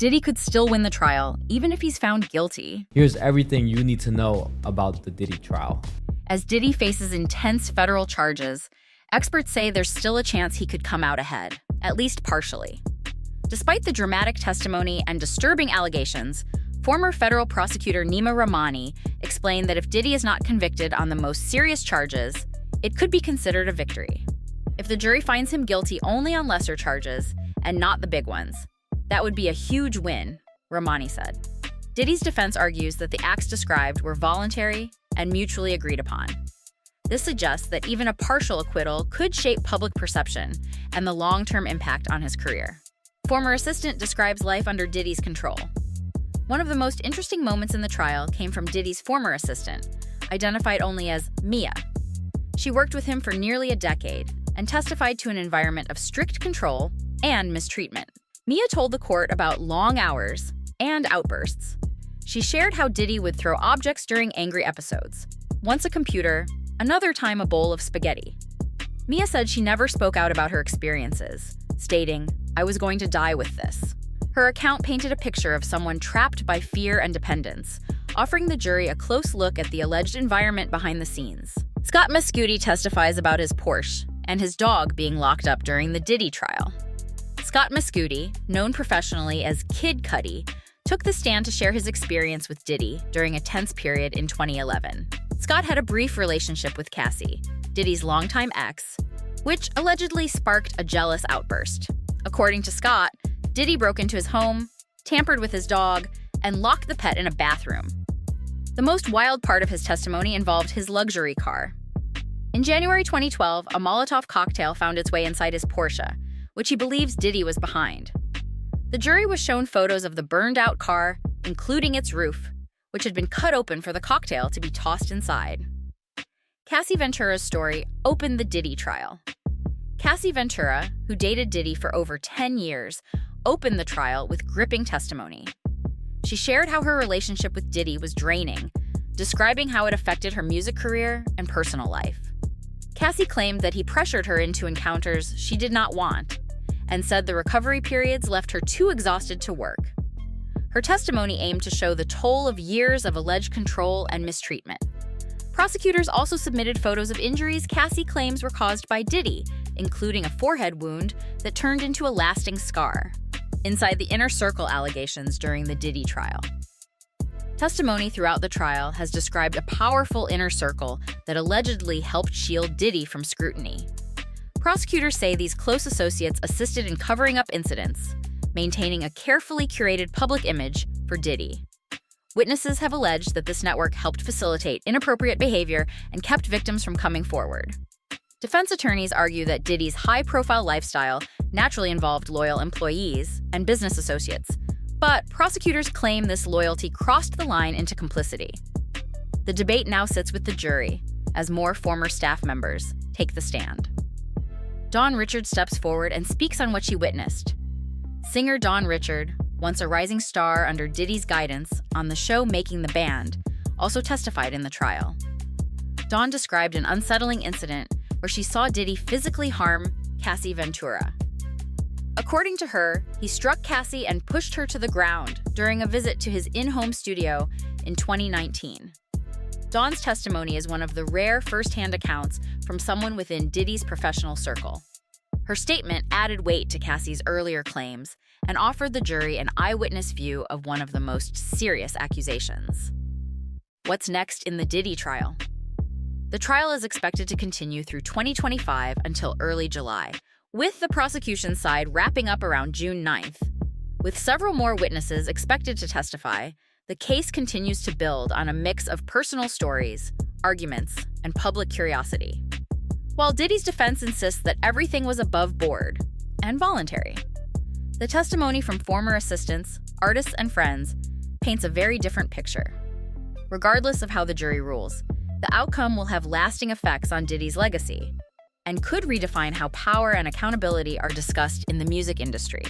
Diddy could still win the trial, even if he's found guilty. Here's everything you need to know about the Diddy trial. As Diddy faces intense federal charges, experts say there's still a chance he could come out ahead, at least partially. Despite the dramatic testimony and disturbing allegations, former federal prosecutor Nima Rahmani explained that if Diddy is not convicted on the most serious charges, it could be considered a victory. If the jury finds him guilty only on lesser charges and not the big ones, that would be a huge win, Rahmani said. Diddy's defense argues that the acts described were voluntary and mutually agreed upon. This suggests that even a partial acquittal could shape public perception and the long-term impact on his career. Former assistant describes life under Diddy's control. One of the most interesting moments in the trial came from Diddy's former assistant, identified only as Mia. She worked with him for nearly a decade and testified to an environment of strict control and mistreatment. Mia told the court about long hours and outbursts. She shared how Diddy would throw objects during angry episodes, once a computer, another time a bowl of spaghetti. Mia said she never spoke out about her experiences, stating, "I was going to die with this." Her account painted a picture of someone trapped by fear and dependence, offering the jury a close look at the alleged environment behind the scenes. Scott Mescudi testifies about his Porsche and his dog being locked up during the Diddy trial. Scott Mescudi, known professionally as Kid Cudi, took the stand to share his experience with Diddy during a tense period in 2011. Scott had a brief relationship with Cassie, Diddy's longtime ex, which allegedly sparked a jealous outburst. According to Scott, Diddy broke into his home, tampered with his dog, and locked the pet in a bathroom. The most wild part of his testimony involved his luxury car. In January 2012, a Molotov cocktail found its way inside his Porsche, which he believes Diddy was behind. The jury was shown photos of the burned-out car, including its roof, which had been cut open for the cocktail to be tossed inside. Cassie Ventura's story opened the Diddy trial. Cassie Ventura, who dated Diddy for over 10 years, opened the trial with gripping testimony. She shared how her relationship with Diddy was draining, describing how it affected her music career and personal life. Cassie claimed that he pressured her into encounters she did not want, and said the recovery periods left her too exhausted to work. Her testimony aimed to show the toll of years of alleged control and mistreatment. Prosecutors also submitted photos of injuries Cassie claims were caused by Diddy, including a forehead wound that turned into a lasting scar, inside the inner circle allegations during the Diddy trial. Testimony throughout the trial has described a powerful inner circle that allegedly helped shield Diddy from scrutiny. Prosecutors say these close associates assisted in covering up incidents, maintaining a carefully curated public image for Diddy. Witnesses have alleged that this network helped facilitate inappropriate behavior and kept victims from coming forward. Defense attorneys argue that Diddy's high-profile lifestyle naturally involved loyal employees and business associates, but prosecutors claim this loyalty crossed the line into complicity. The debate now sits with the jury as more former staff members take the stand. Dawn Richard steps forward and speaks on what she witnessed. Singer Dawn Richard, once a rising star under Diddy's guidance on the show Making the Band, also testified in the trial. Dawn described an unsettling incident where she saw Diddy physically harm Cassie Ventura. According to her, he struck Cassie and pushed her to the ground during a visit to his in-home studio in 2019. Dawn's testimony is one of the rare first-hand accounts from someone within Diddy's professional circle. Her statement added weight to Cassie's earlier claims and offered the jury an eyewitness view of one of the most serious accusations. What's next in the Diddy trial? The trial is expected to continue through 2025 until early July, with the prosecution side wrapping up around June 9th. With several more witnesses expected to testify, the case continues to build on a mix of personal stories, arguments, and public curiosity. While Diddy's defense insists that everything was above board and voluntary, the testimony from former assistants, artists, and friends paints a very different picture. Regardless of how the jury rules, the outcome will have lasting effects on Diddy's legacy and could redefine how power and accountability are discussed in the music industry.